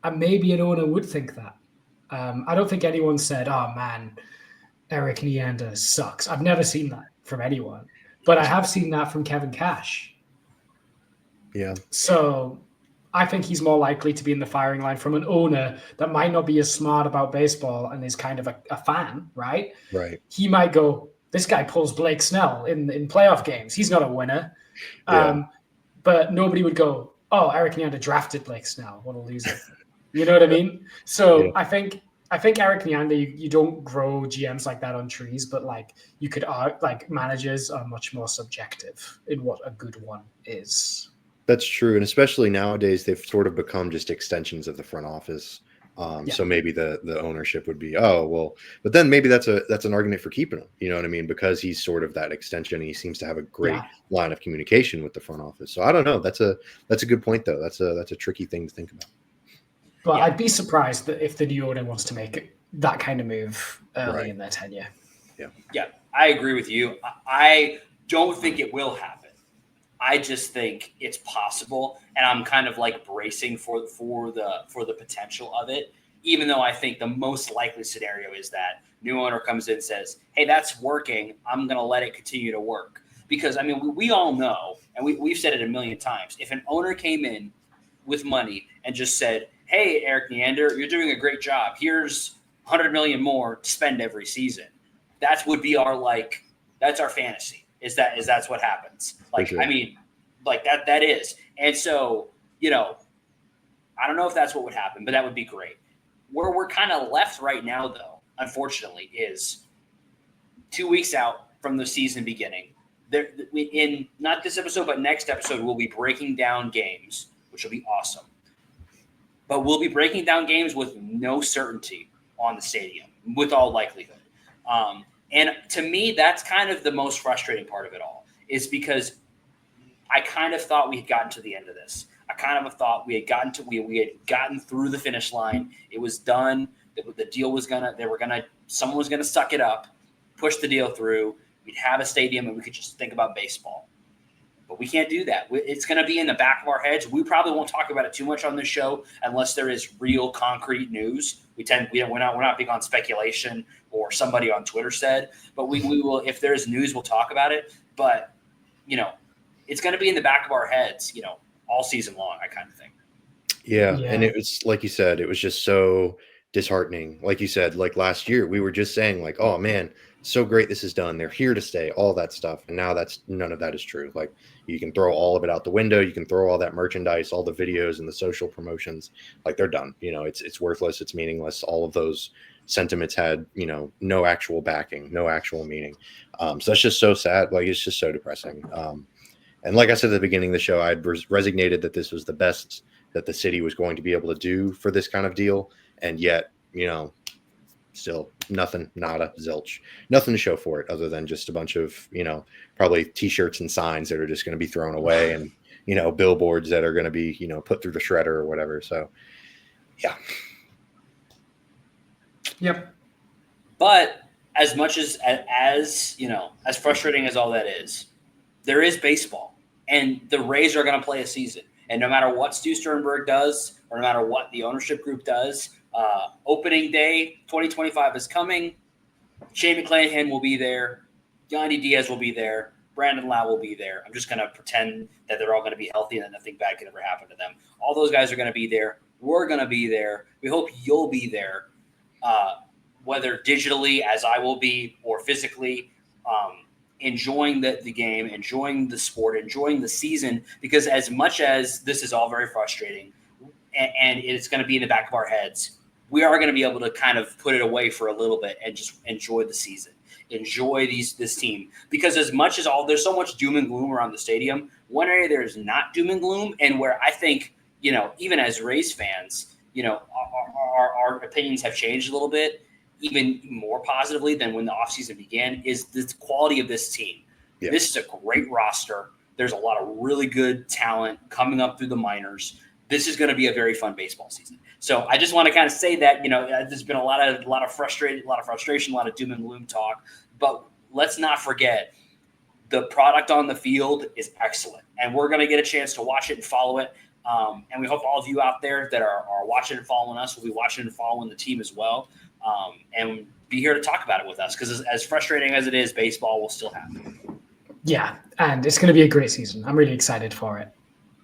And maybe an owner would think that. I don't think anyone said, oh man, Eric Neander sucks. I've never seen that from anyone, but I have seen that from Kevin Cash. Yeah. So I think he's more likely to be in the firing line from an owner that might not be as smart about baseball and is kind of a fan, right? Right. He might go, this guy pulls Blake Snell in playoff games. He's not a winner. Yeah. But nobody would go, oh, Eric Neander drafted Blake Snell. What a loser. You know what I mean? So yeah. I think Eric Neander, you don't grow GMs like that on trees, but like you could like managers are much more subjective in what a good one is. That's true. And especially nowadays, they've sort of become just extensions of the front office. So maybe the ownership would be, but then maybe that's an argument for keeping him. You know what I mean? Because he's sort of that extension. And he seems to have a great line of communication with the front office. So I don't know. That's a good point though. That's a tricky thing to think about. But I'd be surprised that if the new owner wants to make that kind of move early in their tenure. Yeah, I agree with you. I don't think it will happen. I just think it's possible, and I'm kind of like bracing for the potential of it. Even though I think the most likely scenario is that new owner comes in and says, "Hey, that's working. I'm going to let it continue to work." Because I mean, we all know, and we've said it a million times. If an owner came in with money and just said, "Hey, Eric Neander, you're doing a great job. Here's $100 million more to spend every season. That would be that's our fantasy. That's what happens. Like, sure. I mean, like that is. And so, I don't know if that's what would happen, but that would be great. Where we're kind of left right now, though, unfortunately, is 2 weeks out from the season beginning. In not this episode, but next episode, we'll be breaking down games, which will be awesome. But we'll be breaking down games with no certainty on the stadium, with all likelihood. And to me, that's kind of the most frustrating part of it all, is because I kind of thought we had gotten to the end of this. I kind of thought we had gotten through the finish line. It was done. The deal was someone was gonna suck it up, push the deal through. We'd have a stadium and we could just think about baseball. But we can't do that. It's going to be in the back of our heads. We probably won't talk about it too much on this show unless there is real concrete news. We're not big on speculation or somebody on Twitter said, but we will, if there's news, we'll talk about it. But, it's going to be in the back of our heads, all season long, I kind of think. Yeah. And it was, like you said, it was just so disheartening. Like you said, like last year, we were just saying like, oh man, so great this is done. They're here to stay, all that stuff. And now none of that is true. Like, you can throw all of it out the window. You can throw all that merchandise, all the videos and the social promotions, like they're done. It's worthless. It's meaningless. All of those sentiments had, no actual backing, no actual meaning. So that's just so sad. Like, it's just so depressing. And like I said at the beginning of the show, I'd resignated that this was the best that the city was going to be able to do for this kind of deal. And yet, still nothing, nada, zilch, nothing to show for it other than just a bunch of, probably t-shirts and signs that are just going to be thrown away and, billboards that are going to be, put through the shredder or whatever. So, yeah. Yep. But as much as frustrating as all that is, there is baseball and the Rays are going to play a season. And no matter what Stu Sternberg does, or no matter what the ownership group does, opening day 2025 is coming. Shane McClanahan will be there. Yandy Diaz will be there. Brandon Lau will be there. I'm just going to pretend that they're all going to be healthy and that nothing bad could ever happen to them. All those guys are going to be there. We're going to be there. We hope you'll be there, whether digitally, as I will be, or physically, enjoying the game, enjoying the sport, enjoying the season, because as much as this is all very frustrating and it's going to be in the back of our heads, we are going to be able to kind of put it away for a little bit and just enjoy the season, enjoy this team. Because as much as there's so much doom and gloom around the stadium, one area there is not doom and gloom, and where I think, even as Rays fans, our opinions have changed a little bit, even more positively than when the offseason began, is the quality of this team. Yeah. This is a great roster. There's a lot of really good talent coming up through the minors. This is going to be a very fun baseball season. So I just want to kind of say that, there's been a lot of frustration, a lot of doom and gloom talk, but let's not forget the product on the field is excellent, and we're going to get a chance to watch it and follow it. And we hope all of you out there that are watching and following us will be watching and following the team as well. And be here to talk about it with us, because as frustrating as it is, baseball will still happen. Yeah, and it's going to be a great season. I'm really excited for it.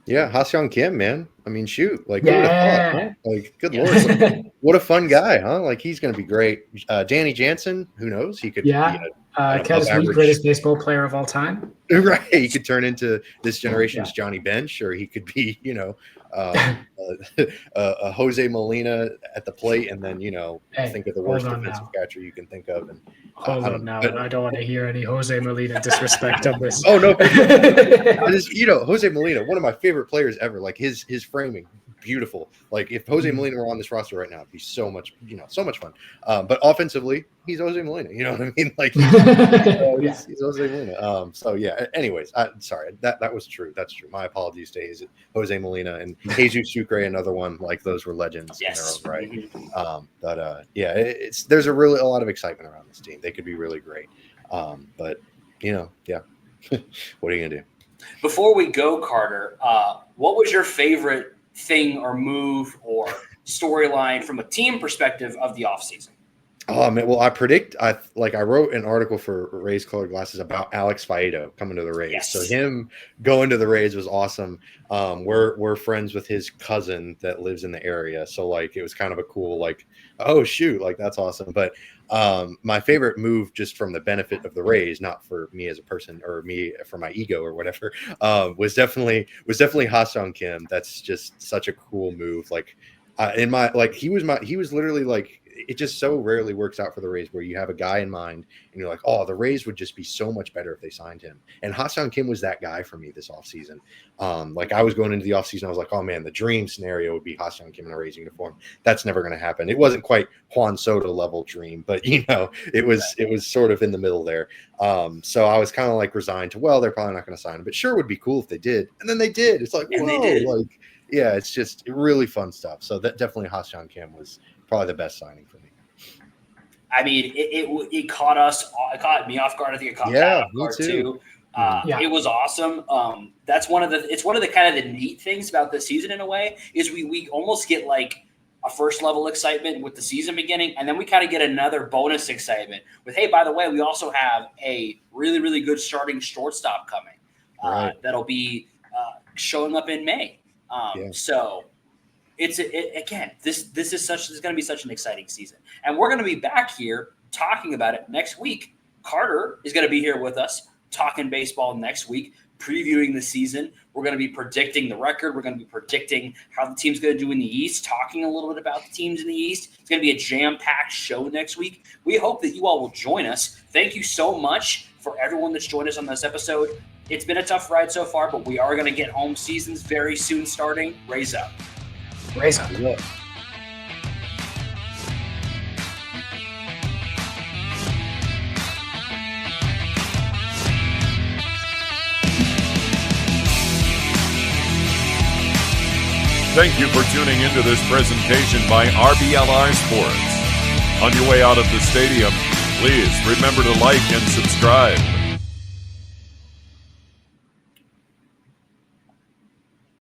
Yeah, Ha-Seong Kim, man. I mean, shoot, like, yeah. Huh? Like, good Lord, like, what a fun guy, huh? Like, he's going to be great. Danny Jansen, who knows? He could be the greatest baseball player of all time. Right, he could turn into this generation's Johnny Bench, or he could be, a Jose Molina at the plate, and then think of the worst defensive catcher you can think of. And I don't want to hear any Jose Molina disrespect on this. Oh no, Jose Molina, one of my favorite players ever. Like his framing, beautiful. Like if Jose Molina were on this roster right now, it'd be so much fun. But offensively, he's Jose Molina. You know what I mean? Like he's Jose Molina. So yeah. Anyways, sorry, that was true. That's true. My apologies to Jose Molina and Jesus Sucre, another one. Like those were legends in their own right. There's a lot of excitement around this team. They could be really great. But what are you gonna do? Before we go, Carter, what was your favorite thing or move or storyline from a team perspective of the offseason? Oh man, well, I wrote an article for Rays Colored Glasses about Alex Faedo coming to the Rays. Yes. So him going to the Rays was awesome. We're friends with his cousin that lives in the area, so like it was kind of a cool like, oh shoot, like that's awesome. But my favorite move, just from the benefit of the Rays, not for me as a person or me for my ego or whatever, was definitely Ha-Seong Kim. That's just such a cool move. Like he was literally like, it just so rarely works out for the Rays where you have a guy in mind and you're like, oh, the Rays would just be so much better if they signed him. And Ha-Seong Kim was that guy for me this offseason. Like I was going into the offseason, I was like, oh man, the dream scenario would be Ha-Seong Kim in a Rays uniform. That's never going to happen. It wasn't quite Juan Soto level dream, but it was sort of in the middle there. So I was kind of like resigned to, well, they're probably not going to sign him, but sure would be cool if they did. And then they did. It's like, and whoa, they did. like, yeah, it's just really fun stuff. So that definitely Ha-Seong Kim was probably the best signing for me. I mean, it caught me off guard. I think it caught Pat off guard too. It was awesome. It's one of the kind of the neat things about this season in a way is we almost get like a first level excitement with the season beginning, and then we kind of get another bonus excitement with, hey, by the way, we also have a really, really good starting shortstop coming that'll be showing up in May. So this is going to be such an exciting season, and we're going to be back here talking about it next week. Carter is going to be here with us talking baseball next week, previewing the season. We're going to be predicting the record. We're going to be predicting how the team's going to do in the East, talking a little bit about the teams in the East. It's going to be a jam-packed show next week. We hope that you all will join us. Thank you so much for everyone that's joined us on this episode. It's been a tough ride so far, but we are going to get home seasons very soon starting. Raise up. Raise up. Yeah. Thank you for tuning into this presentation by RBLR Sports. On your way out of the stadium, please remember to like and subscribe.